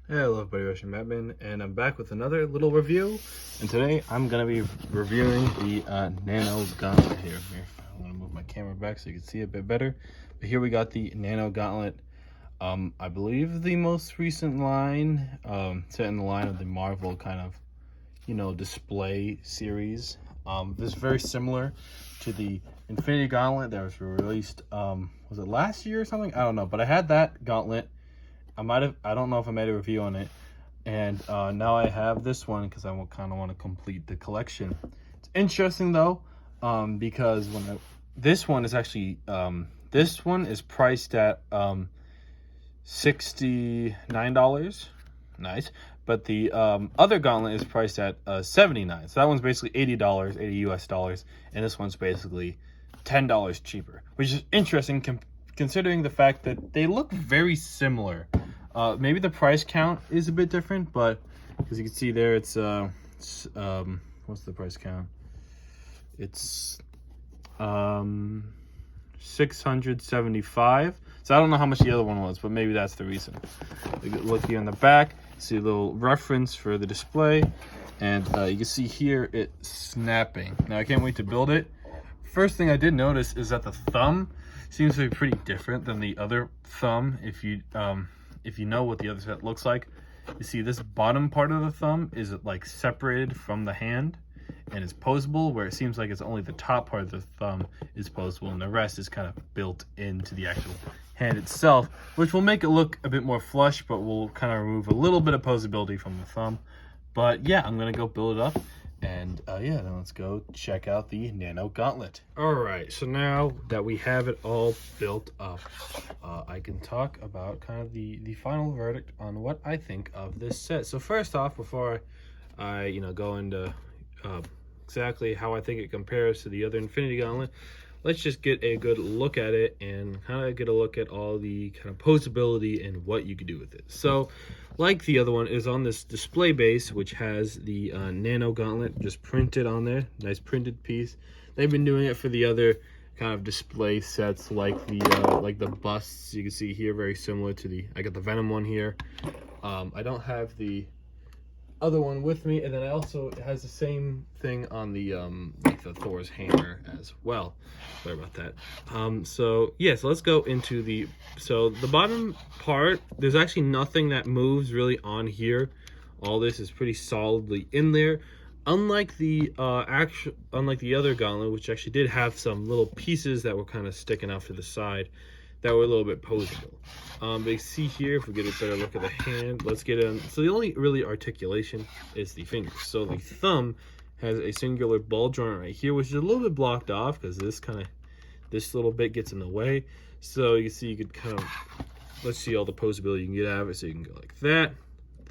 Hey, hello everybody, Russian Batman, and I'm back with another little review. And today I'm gonna be reviewing the Nano Gauntlet here. I'm gonna move my camera back so you can see a bit better. But here we got the Nano Gauntlet. I believe the most recent line, set in the line of the Marvel kind of, display series. This is very similar to the Infinity Gauntlet that was released, was it last year or something? I don't know, but I had that gauntlet. I don't know if I made a review on it, and now I have this one because I kind of want to complete the collection. It's interesting though, because this one is actually this one is priced at $69. Nice. But the other gauntlet is priced at $79. So that one's basically $80, 80 US dollars, and this one's basically $10 cheaper, which is interesting considering the fact that they look very similar. Maybe the price count is a bit different, but as you can see there, it's what's the price count? It's 675. So I don't know how much the other one was, but maybe that's the reason. Look here in the back, see a little reference for the display, and you can see here it's snapping. Now I can't wait to build it. First thing I did notice is that the thumb seems to be pretty different than the other thumb. If you know what the other set looks like, you see this bottom part of the thumb is like separated from the hand and it's posable, where it seems like it's only the top part of the thumb is posable and the rest is kind of built into the actual hand itself, which will make it look a bit more flush, but will kind of remove a little bit of posability from the thumb. But yeah, I'm gonna go build it up. And yeah, then let's go check out the Nano Gauntlet. All right, so now that we have it all built up, I can talk about kind of the final verdict on what I think of this set. So first off, before I go into exactly how I think it compares to the other Infinity Gauntlet, let's just get a good look at it and kind of get a look at all the kind of posability and what you could do with it. So like the other one, is on this display base, which has the Nano Gauntlet just printed on there. Nice printed piece. They've been doing it for the other kind of display sets, like the busts. You can see here, very similar to I got the Venom one here. I don't have the other one with me, and then I also, it has the same thing on the like the Thor's hammer as well. Sorry about that. So yeah, so let's go into the bottom part. There's actually nothing that moves really on here. All this is pretty solidly in there, unlike the other gauntlet, which actually did have some little pieces that were kind of sticking off to the side that were a little bit posable. But you see here, if we get a better look at the hand, let's get in. So the only really articulation is the fingers. So the thumb has a singular ball joint right here, which is a little bit blocked off because this little bit gets in the way. So you can see, you could kind of, let's see all the posability you can get out of it. So you can go like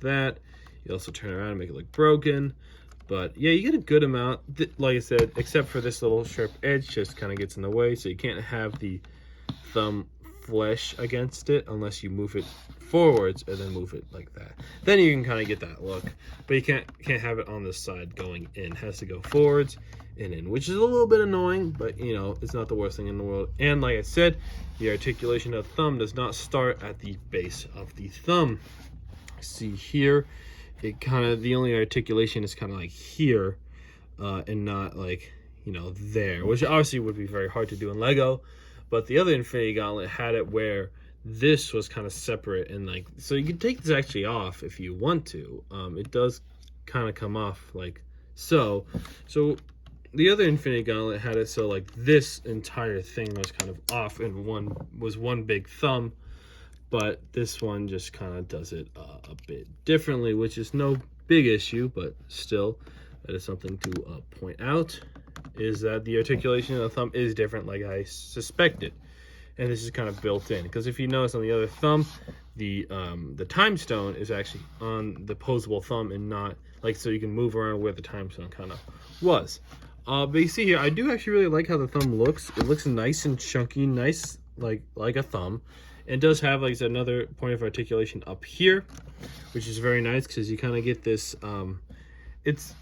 that. You also turn around and make it look broken. But yeah, you get a good amount, like I said, except for this little sharp edge just kind of gets in the way. So you can't have the thumb flesh against it unless you move it forwards and then move it like that. Then you can kind of get that look, but you can't have it on this side going in. It has to go forwards and in, which is a little bit annoying, but it's not the worst thing in the world. And like I said, the articulation of the thumb does not start at the base of the thumb. See here, it kind of, the only articulation is kind of like here, and not like there, which obviously would be very hard to do in Lego. But the other Infinity Gauntlet had it where this was kind of separate, and like, so you can take this actually off if you want to. It does kind of come off like so. So the other Infinity Gauntlet had it so like this entire thing was kind of off and one big thumb, but this one just kind of does it a bit differently, which is no big issue, but still, that is something to point out, is that the articulation of the thumb is different, like I suspected. And this is kind of built in, because if you notice on the other thumb, the time stone is actually on the posable thumb and not like, so you can move around where the time stone kind of was. But you see here, I do actually really like how the thumb looks. It looks nice and chunky, nice like a thumb. It does have, like I said, another point of articulation up here, which is very nice because you kind of get this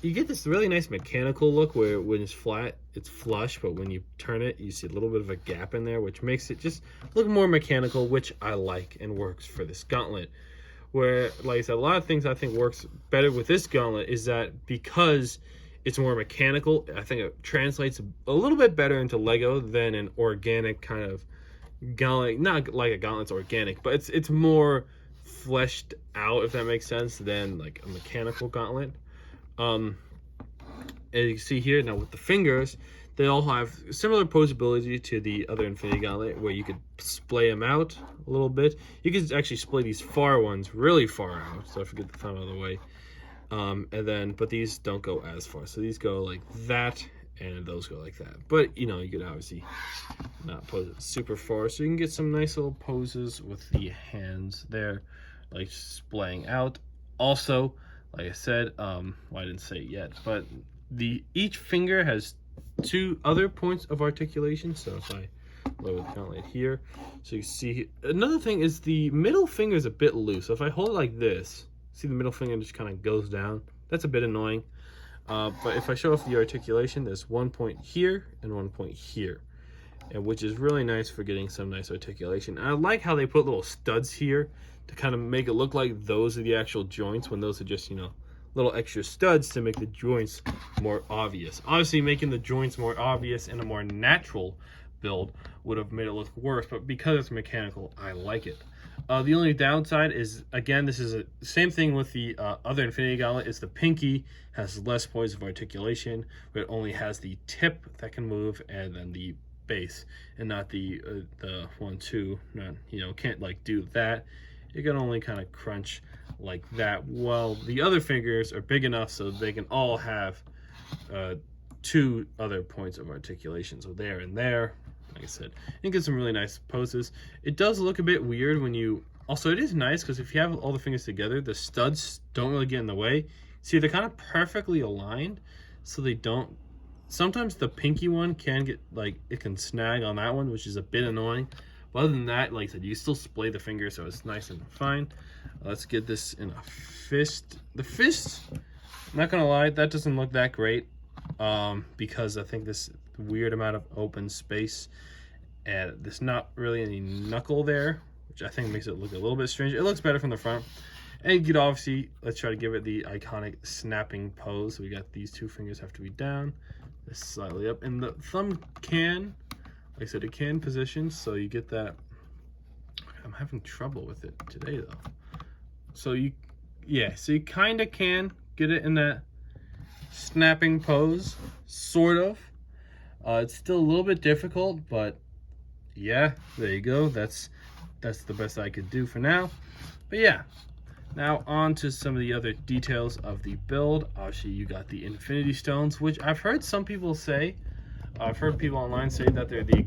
you get this really nice mechanical look where when it's flat, it's flush, but when you turn it, you see a little bit of a gap in there, which makes it just look more mechanical, which I like and works for this gauntlet. Where, like I said, a lot of things I think works better with this gauntlet is that because it's more mechanical, I think it translates a little bit better into Lego than an organic kind of gauntlet. Not like a gauntlet's organic, but it's more fleshed out, if that makes sense, than like a mechanical gauntlet. As you can see here, now with the fingers, they all have similar posability to the other Infinity Gauntlet, where you could splay them out a little bit. You could actually splay these far ones really far out, so I forget the thumb out of the way. But these don't go as far. So these go like that, and those go like that. But, you know, you could obviously not pose it super far. So you can get some nice little poses with the hands there, like splaying out. Also, like I said, well, I didn't say it yet, but each finger has 2 other points of articulation. So if I lower the gauntlet here, so you see, another thing is the middle finger is a bit loose. So if I hold it like this, see the middle finger just kind of goes down. That's a bit annoying. But if I show off the articulation, there's 1 point here and 1 point here, and which is really nice for getting some nice articulation. And I like how they put little studs here to kind of make it look like those are the actual joints, when those are just, you know, little extra studs to make the joints more obvious. Obviously, making the joints more obvious in a more natural build would have made it look worse, but because it's mechanical, I like it. The only downside is, again, this is the same thing with the other Infinity Gauntlet, is the pinky has less points of articulation, but it only has the tip that can move and then the base, and not the 1, 2, not, you know, can't like do that. You can only kind of crunch like that. Well, the other fingers are big enough so they can all have 2 other points of articulation. So there and there, like I said, you can get some really nice poses. It does look a bit weird when you, also it is nice because if you have all the fingers together, the studs don't really get in the way. See, they're kind of perfectly aligned, so they don't, sometimes the pinky one can get, like, it can snag on that one, which is a bit annoying. But other than that, like I said, you still splay the finger, so it's nice and fine. Let's get this in a fist. The fist, I'm not gonna lie, that doesn't look that great, because I think this weird amount of open space, and there's not really any knuckle there, which I think makes it look a little bit strange. It looks better from the front. And you could obviously, let's try to give it the iconic snapping pose. So we got these 2 fingers have to be down, this slightly up, and the thumb can, like I said, it can position, so you get that. I'm having trouble with it today though. So you kind of can get it in that snapping pose, sort of. It's still a little bit difficult, but yeah, there you go. That's the best I could do for now. But yeah, now on to some of the other details of the build. Obviously, you got the Infinity Stones, which I've heard some people say. I've heard people online say that they're the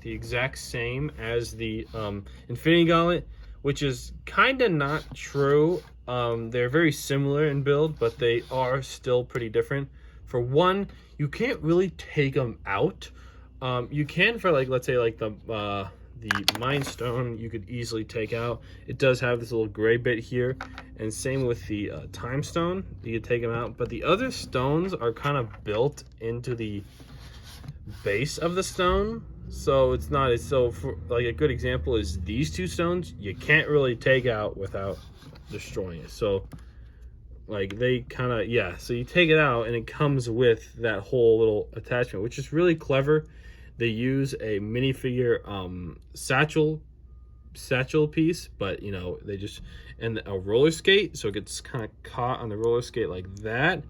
exact same as the Infinity Gauntlet, which is kind of not true. They're very similar in build, but they are still pretty different. For one, you can't really take them out. You can for, like, let's say like the Mind Stone, you could easily take out. It does have this little gray bit here, and same with the Time Stone. You could take them out, but the other stones are kind of built into the base of the stone, so it's not, so for like a good example is these 2 stones, you can't really take out without destroying it. So like they kind of, yeah, so you take it out and it comes with that whole little attachment, which is really clever. They use a minifigure satchel piece, but you know, they just, and a roller skate, so it gets kind of caught on the roller skate like that.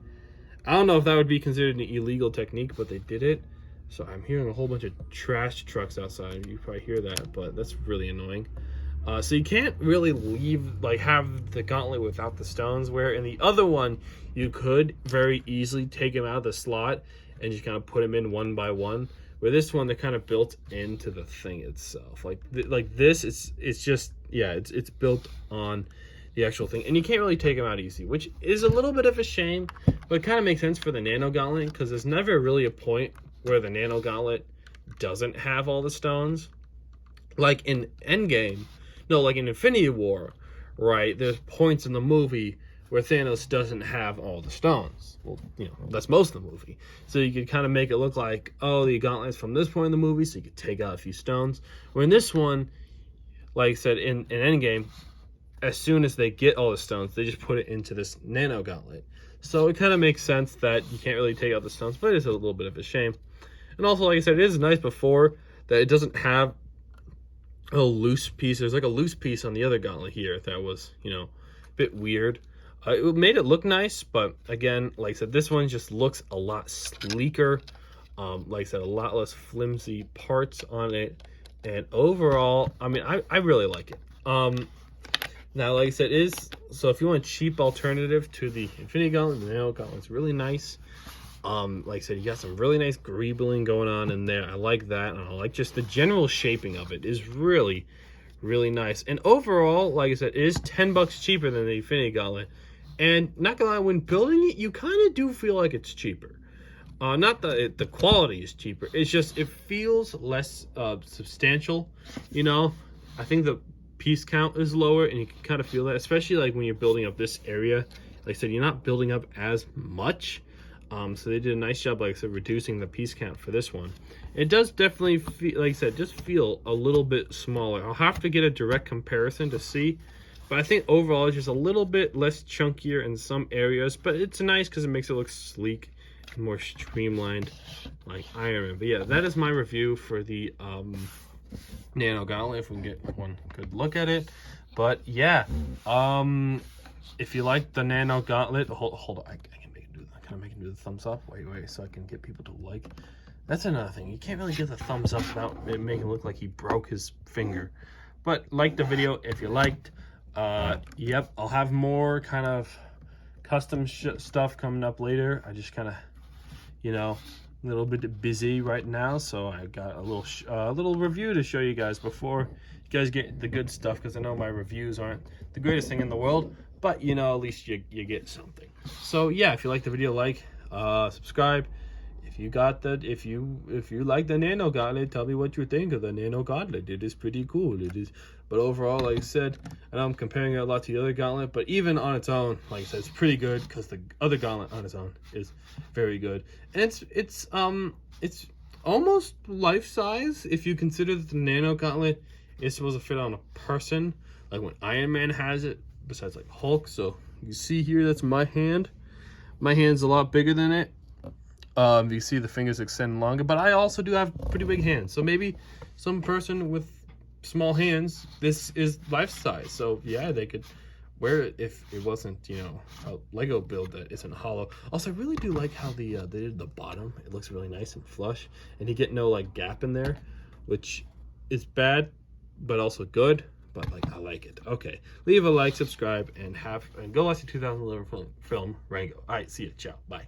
I don't know if that would be considered an illegal technique, but they did it. So I'm hearing a whole bunch of trash trucks outside. You probably hear that, but that's really annoying. So you can't really leave, like, have the gauntlet without the stones, where in the other one, you could very easily take them out of the slot and just kind of put them in one by one. Where this one, they're kind of built into the thing itself. Like this, it's just, yeah, it's built on the actual thing. And you can't really take them out easy, which is a little bit of a shame, but it kind of makes sense for the Nano Gauntlet, because there's never really a point where the Nano Gauntlet doesn't have all the stones. Like in Endgame, no, like in Infinity War, right? There's points in the movie where Thanos doesn't have all the stones. Well, you know, that's most of the movie. So you could kind of make it look like, oh, the gauntlet's from this point in the movie, so you could take out a few stones. Where in this one, like I said, in Endgame, as soon as they get all the stones, they just put it into this Nano Gauntlet. So it kind of makes sense that you can't really take out the stones, but it is a little bit of a shame. And also, like I said, it is nice before that it doesn't have a loose piece. There's like a loose piece on the other gauntlet here that was, you know, a bit weird. It made it look nice, but again, like I said, this one just looks a lot sleeker. Like I said, a lot less flimsy parts on it. And overall, I mean, I really like it. Now, like I said, so if you want a cheap alternative to the Infinity Gauntlet, the Nano Gauntlet's really nice. Like I said, you got some really nice greebling going on in there. I like that, and I like just the general shaping of it is really, really nice. And overall, like I said, it is $10 cheaper than the Infinity Gauntlet. And not gonna lie, when building it, you kind of do feel like it's cheaper. Not that the quality is cheaper. It's just, it feels less substantial, you know. I think the piece count is lower, and you can kind of feel that, especially like when you're building up this area. Like I said, you're not building up as much. So they did a nice job, like I said, reducing the piece count for this one. It does definitely feel, like I said, just feel a little bit smaller. I'll have to get a direct comparison to see, but I think overall it's just a little bit less chunkier in some areas, but it's nice because it makes it look sleek and more streamlined like Iron Man. But yeah, that is my review for the Nano Gauntlet, if we can get one good look at it. But yeah, if you like the Nano Gauntlet, hold on, I can make him do the thumbs up. Wait, so I can get people to like. That's another thing. You can't really get the thumbs up without it making it look like he broke his finger. But like the video if you liked. Yep, I'll have more kind of custom stuff coming up later. I just kind of, you know, a little bit busy right now, so I got a little review to show you guys before you guys get the good stuff, because I know my reviews aren't the greatest thing in the world, but you know, at least you get something. So yeah, if you like the video, like, subscribe. If you like the Nano Gauntlet, tell me what you think of the Nano Gauntlet. It is pretty cool. It is, but overall, like I said, I know I'm comparing it a lot to the other Gauntlet, but even on its own, like I said, it's pretty good, because the other Gauntlet on its own is very good. And it's almost life size if you consider that the Nano Gauntlet is supposed to fit on a person, like when Iron Man has it, besides like Hulk. So you see here, that's my hand. My hand's a lot bigger than it. You see the fingers extend longer, but I also do have pretty big hands. So maybe some person with small hands, this is life size. So yeah, they could wear it if it wasn't, you know, a Lego build that isn't hollow. Also, I really do like how they did the bottom. It looks really nice and flush, and you get no like gap in there, which is bad, but also good. But like, I like it. Okay, leave a like, subscribe, and go watch the 2011 film Rango. All right, see you. Ciao. Bye.